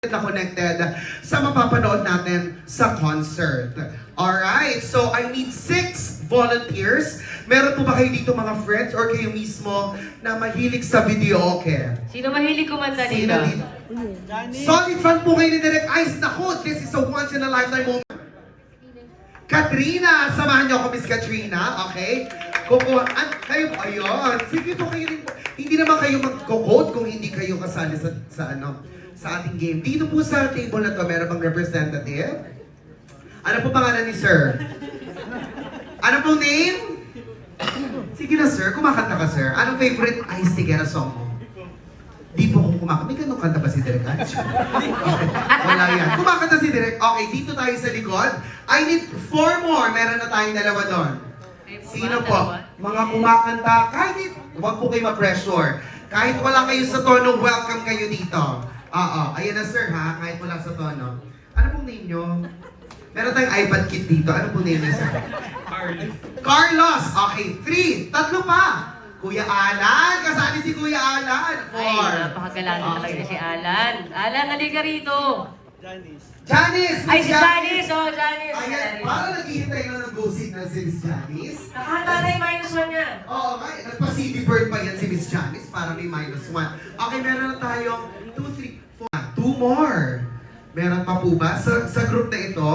na connected sa mapapanood natin sa concert. Alright, so I need 6 volunteers. Meron po ba kayo dito mga friends or kayo mismo na mahilig sa videoke? Sino mahilig kumanta Sino dito? dito? Solid fan po kayo ni Direk Ice. Naku, this is a once in a lifetime moment. Katrina, samahan niyo ako, Miss Katrina, okay? Kukuha, kayo, ayun, sige po kayo rin po. Hindi naman kayo mag-code kung hindi kayo kasali sa ating game. Dito po sa table na to, meron bang representative? Ano po pangalan ni Sir? Ano pong name? Sige na Sir, kumakanta ka Sir. Anong favorite Ice Tigera song mo? Di po ako kumakanta. May ganun kanta ba si Direk? Okay. Wala yan. Kumakanta si Direk. Okay, dito tayo sa likod. I need 4 more. Meron na tayong dalawa doon. Sino po? Mga kumakanta. Kahit, huwag po kayo ma-pressure. Kahit wala kayo sa tono, welcome kayo dito. Oo. Ayan na sir ha, kahit wala sa tono. Ano pong name nyo? Meron tayong iPad kit dito. Ano pong name nyo sir? Carlos. Okay, 3. 3 pa. Kuya Alan. Kasali si Kuya Alan. 4. Ay, napakagalante talaga si Alan. Alan, halika rito. Janice! Ay, si Miss Janice! Oh, Janice! Ayan, parang naghihintay na ng go signal si Miss Janice. Nakahanda na yung -1 niya. Oo nga, nagpa-CD bird pa yan si Miss Janice para may -1. Okay, meron na tayong 2, 3, 4. 2 more. Meron pa po ba? Sa group na ito?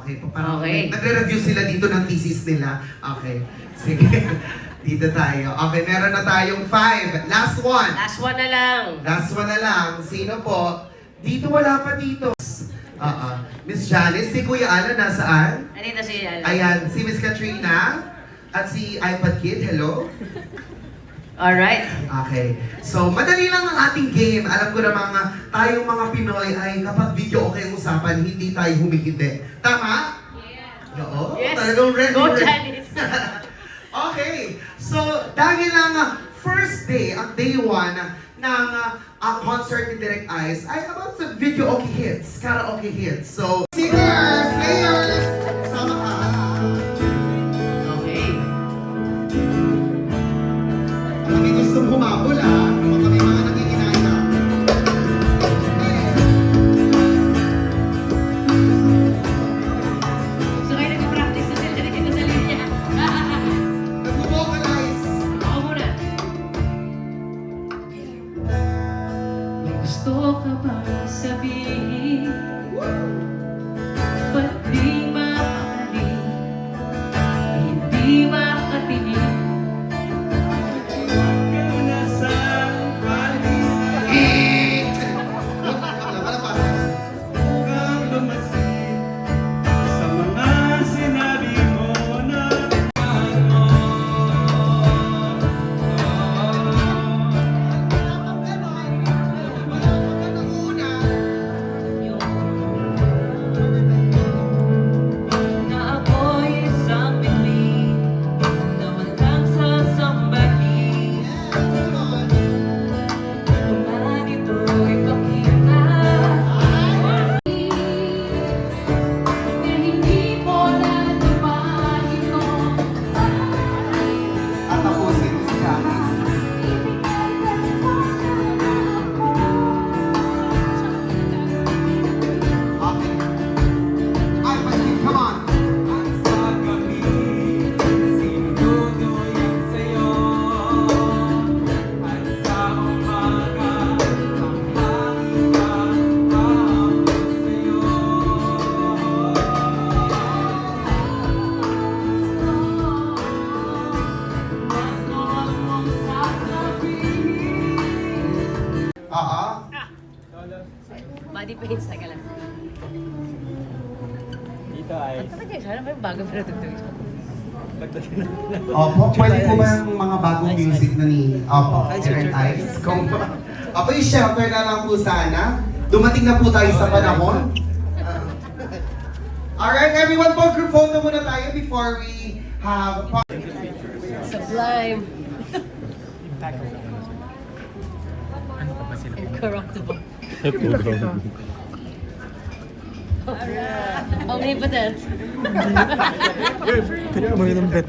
Okay, parang Okay. nagre-review sila dito ng thesis nila. Okay, sige. Dito tayo. Okay, meron na tayong 5. Last one. Last one na lang. Last one na lang. Sino po? Dito, wala pa dito. Miss Janice, si Kuya Alan nasaan? Nandito si Alan. Ayan, si Miss Katrina at si iPad Kid, hello? Alright. Okay. So, madali lang ang ating game. Alam ko na tayong mga Pinoy ay kapag video okay ang usapan, hindi tayo humihindi. Tama? Yeah. Oo, Yes. talagang ready. Go, ready. Janice. Okay. So, dahil lang first day, ang day 1 ng concert ni Direk Ice ay about sa video okay hits, karaoke hits. So, singers, players, sama ka. Okay. Kami gustong humabol kung kami mga nangihinayang. So kayo nag-practice na sila dito sa linya. Nag-vocalize. Ako muna. May gusto ka ba sabihin? Ba't di makaling? Hindi makatingin? Na ako'y isang bituin na walang sasambali. Kung man ito'y pakita na hindi mo natumahin ko. At ako si Miss Janice. Okay. iPad Kid, come on. Oo. Body pains, taga lang. Dito ay Ba't naman yan? Sana ba yung bago pero tugtugin? Opo, pwede po ba yung mga bagong music na ni Direk Ice? Kung Opo, yung shelter na lang po sana. Dumating na po tayo sa panahon. Alright, everyone po, group photo muna tayo before we have... Sublime. ano pa ba sila? Incorruptible. Omnipotent. Kaya mo yun ang bet.